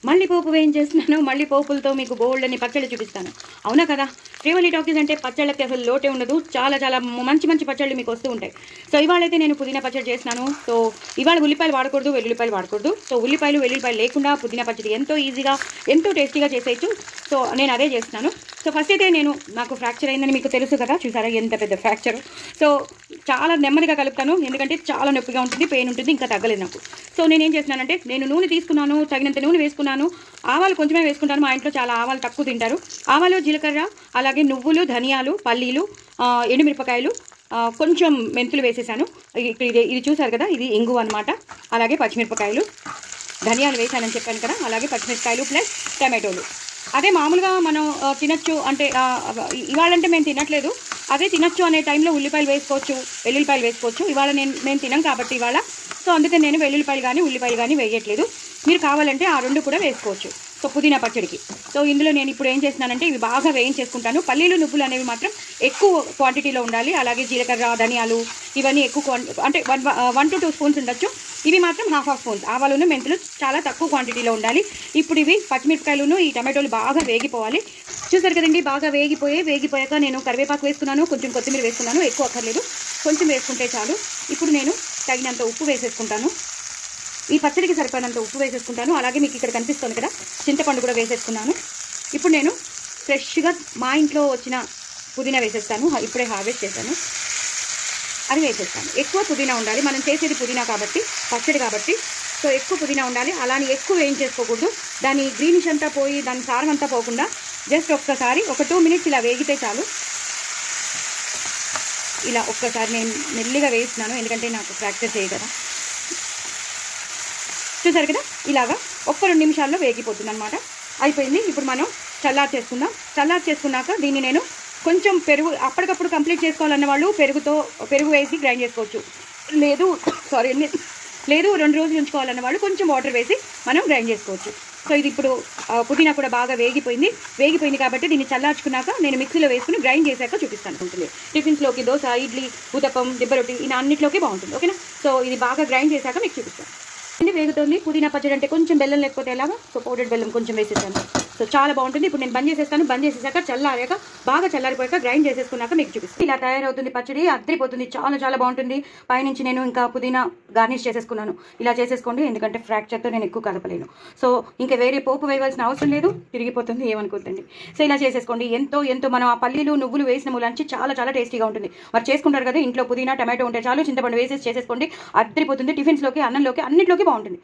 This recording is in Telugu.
మళ్ళీ పోపు వేయించేస్తున్నాను. మళ్ళీ పోపులతో మీకు బోల్డని పచ్చళ్ళు చూపిస్తాను. అవునా కదా? శ్రీవల్లి టాకీస్ అంటే పచ్చళ్ళకి అసలు లోటే ఉండదు. చాలా చాలా మంచి మంచి పచ్చళ్ళు మీకు వస్తూ ఉంటాయి. సో ఇవాళైతే నేను పుదీనా పచ్చడి చేస్తున్నాను. సో ఇవాళ ఉల్లిపాయలు వాడకూడదు, వెల్లుల్లిపాయలు వాడకూడదు. సో ఉల్లిపాయలు వెల్లుల్లిపాయలు లేకుండా పుదీనా పచ్చడి ఎంతో ఈజీగా ఎంతో టేస్టీగా చేసేయచ్చు. సో నేను అదే చేస్తున్నాను. సో ఫస్ట్ అయితే నాకు ఫ్రాక్చర్ అయిందని మీకు తెలుసు కదా, చూసారా ఎంత పెద్ద ఫ్రాక్చర్. సో చాలా నెమ్మదిగా కలుపుతాను, ఎందుకంటే చాలా నొప్పిగా ఉంటుంది, పెయిన్ ఉంటుంది, ఇంకా తగ్గలేదు నాకు. సో నేనేం చేస్తున్నానంటే నేను నూనె తీసుకున్నాను, తగినంత నూనె వేసుకున్నాను. ఆవాలు కొంచెమే వేసుకుంటాను, మా ఇంట్లో చాలా ఆవాలు తక్కువ తింటారు. ఆవాలు, జీలకర్ర, అలాగే నువ్వులు, ధనియాలు, పల్లీలు, ఎండుమిరపకాయలు, కొంచెం మెంతులు వేసేసాను. ఇక్కడ ఇది చూసారు కదా, ఇది ఇంగువ అనమాట. అలాగే పచ్చిమిరపకాయలు, ధనియాలు వేసానని చెప్పాను కదా, అలాగే పచ్చిమిరపకాయలు ప్లస్ టమాటోలు. అదే మామూలుగా మనం తినచ్చు అంటే ఇవాళంటే మేము తినట్లేదు, అదే తినచ్చు అనే టైంలో ఉల్లిపాయలు వేసుకోవచ్చు, వెల్లుల్లిపాయలు వేసుకోవచ్చు. ఇవాళ మేము తినం కాబట్టి ఇవాళ, సో అందుకని నేను వెల్లుల్లిపాయలు కానీ ఉల్లిపాయలు కానీ వేయట్లేదు. మీరు కావాలంటే ఆ రెండు కూడా వేసుకోవచ్చు. సో పుదీనా పచ్చడికి. సో ఇందులో నేను ఇప్పుడు ఏం చేస్తున్నానంటే ఇవి బాగా వేయించేసుకుంటాను. పల్లీలు, నువ్వులు అనేవి మాత్రం ఎక్కువ క్వాంటిటీలో ఉండాలి. అలాగే జీలకర్ర, ధనియాలు ఇవన్నీ ఎక్కువ అంటే 1 to 2 స్పూన్స్ ఉండొచ్చు. ఇవి మాత్రం హాఫ్ స్పూన్స్. ఆవాలను, మెంతులు చాలా తక్కువ క్వాంటిటీలో ఉండాలి. ఇప్పుడు ఇవి పచ్చిమిరపకాయలను, ఈ టమాటోలు బాగా వేగిపోవాలి. చూసారు కదండి, బాగా వేగిపోయాక నేను కరివేపాకు వేసుకున్నాను, కొంచెం కొత్తిమీర వేసుకున్నాను. ఎక్కువ అక్కర్లేదు, కొంచెం వేసుకుంటే చాలు. ఇప్పుడు నేను తగినంత ఉప్పు వేసేసుకుంటాను. ఈ పచ్చడికి సరిపడినంత ఉప్పు వేసేసుకుంటాను. అలాగే మీకు ఇక్కడ కనిపిస్తుంది కదా, చింతపండు కూడా వేసేసుకున్నాను. ఇప్పుడు నేను ఫ్రెష్గా మా ఇంట్లో వచ్చిన పుదీనా వేసేస్తాను. ఇప్పుడే హార్వెస్ట్ చేశాను, అది వేసేస్తాను. ఎక్కువ పుదీనా ఉండాలి, మనం చేసేది పుదీనా కాబట్టి, పచ్చడి కాబట్టి. సో ఎక్కువ పుదీనా ఉండాలి. అలానే ఎక్కువ వేయించేసుకోకూడదు. దాని గ్రీనిష్ అంతా పోయి దాని సారం అంతా పోకుండా జస్ట్ ఒక్కసారి ఒక 2 minutes ఇలా వేగితే చాలు. ఇలా ఒక్కసారి నేను మెల్లిగా వేస్తున్నాను, ఎందుకంటే నాకు ఫ్రాక్చర్ చేయ కదా. చూసారు కదా, ఇలాగా ఒక్క 2 నిమిషాల్లో వేగిపోతుంది అనమాట. అయిపోయింది. ఇప్పుడు మనం చల్లార్చేసుకున్నాక దీన్ని నేను కొంచెం పెరుగు, అప్పటికప్పుడు కంప్లీట్ చేసుకోవాలన్న వాళ్ళు పెరుగు వేసి గ్రైండ్ చేసుకోవచ్చు. లేదు 2 రోజులు ఉంచుకోవాలన్న వాళ్ళు కొంచెం వాటర్ వేసి మనం గ్రైండ్ చేసుకోవచ్చు. సో ఇది ఇప్పుడు పుదీనా కూడా బాగా వేగిపోయింది కాబట్టి దీన్ని చల్లార్చుకున్నాక నేను మిక్సీలో వేసుకుని గ్రైండ్ చేశాక చూపిస్తాను. ఉంటుంది టిఫిన్స్లోకి, దోశ, ఇడ్లీ, ఊతప్పం, దిబ్బ రొట్టి ఇలా అన్నింటిలోకి బాగుంటుంది. ఓకేనా? సో ఇది బాగా గ్రైండ్ చేశాక మీకు చూపిస్తాను. వేగుతుంది. పుదీనా పచ్చడి అంటే కొంచెం బెల్లం లేకపోతే ఎలాగా, సో పౌడర్డ్ బెల్లం కొంచెం వేసేసాను. సో చాలా బాగుంటుంది. ఇప్పుడు నేను బంద్ చేసేస్తాను. బంద్ చేసేసాక బాగా చల్లారిపోయాక గ్రైండ్ చేసేసుకున్నాక మీకు చూపిస్తాను. ఇలా తయారవుతుంది పచ్చడి, అద్దరిపోతుంది, చాలా చాలా బాగుంటుంది. పైనుంచి నేను ఇంకా పుదీనా గార్నిష్ చేసేసుకున్నాను. ఇలా చేసేసుకోండి, ఎందుకంటే ఫ్రాక్చర్తో నేను ఎక్కువ కదపలేను. సో ఇంకా వేరే పోపు వేయవలసిన అవసరం లేదు, తిరిగిపోతుంది, ఏమనుకోద్దండి. సో ఇలా చేసేసుకోండి. ఎంతో మనం ఆ పల్లీలు, నువ్వులు వేసిన మూలంచి చాలా చాలా టేస్టీగా ఉంటుంది. మరి చేసుకుంటారు కదా ఇంట్లో, పుదీనా, టమాటో ఉంటే చాలు, చింతపండు వేసేసి చేసేసుకోండి, అద్దరిపోతుంది. టిఫిన్స్లోకి, అన్నంలోకి, అన్నింటిలోకి బాగుంటుంది.